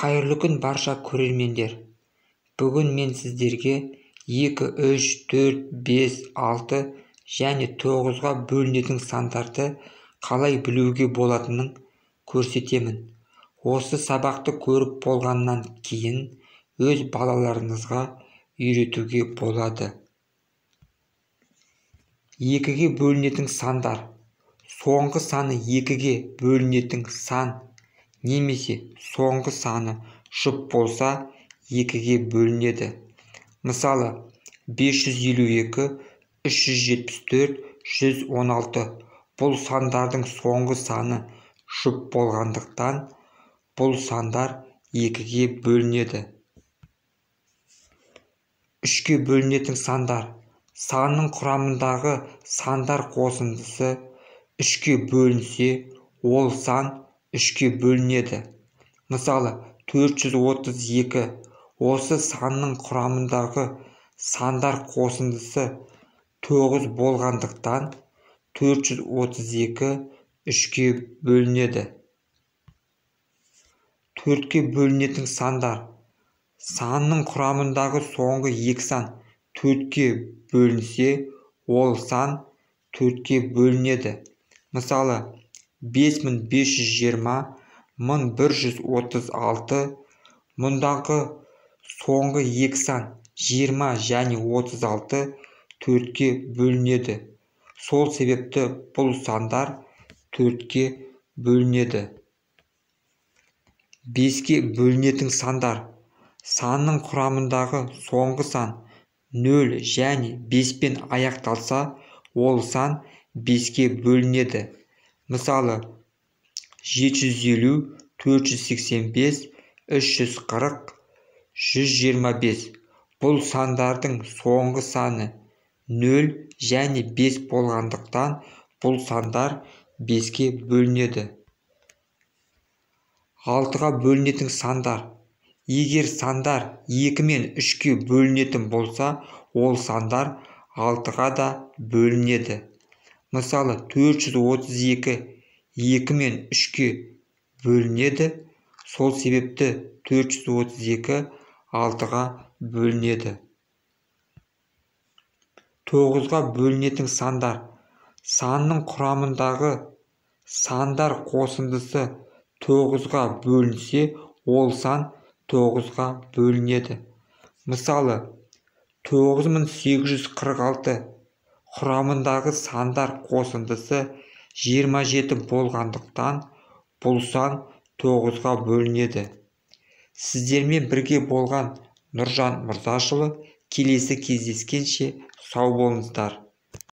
Қайырлы күн барша көрермендер. Бүгін мен сіздерге 2, 3, 4, 5, 6 және 9-ға бөлінетін сандарды қалай білуге болатынын көрсетемін. Осы сабақты көріп болғаннан кейін өз балаларыңызға үйретуге болады. 2-ге бөлінетін сандар. Соңғы саны 2-ге бөлінетін сан немесе соңғы саны жұп болса 2-ге бөлінеді. Мысалы, 552, 374, 116 бұл сандардың соңғы саны жұп болғандықтан бұл сандар 2-ге бөлінеді. 3-ге бөлінетін сандар. Санның құрамындағы сандар қосындысы 3-ге бөлінсе, ол сан 3-ге бөлінеді. Мысалы, 432 осы санның құрамындағы сандар қосындысы 9 болғандықтан 432 3-ге бөлінеді. 4-ге бөлінетін сандар. Санның құрамындағы соңғы 2 сан 4-ге бөлінсе, ол сан 4-ге бөлінеді. Мысалы, 5520, 1136, мұндағы соңғы 2 сан 20 және 36 4-ге бөлінеді. Сол себепті бұл сандар 4-ге бөлінеді. 5-ге бөлінетін сандар. Санның құрамындағы соңғы сан 0 және 5-пен аяқталса, ол сан 5-ге бөлінеді. Мысалы, 750, 485, 340, 125 бұл сандардың соңғы саны 0 және 5 болғандықтан бұл сандар 5-ге бөлінеді. 6-ға бөлінетін сандар. Егер сандар 2 мен 3-ге бөлінетін болса, ол сандар 6-ға да бөлінеді. Мысалы, 432 2 мен 3-ге бөлінеді. Сол себепті 432 6-ға бөлінеді. 9-ға бөлінетін сандар. Санның құрамындағы сандар қосындысы 9-ға бөлінсе, ол сан 9-ға бөлінеді. Мысалы, 9846 құрамындағы сандар қосындысы 27 болғандықтан бұл сан 9-ға бөлінеді. Сіздермен бірге болған Нұржан Мырзашұлы. Келесі кездескенше сау болыңыздар.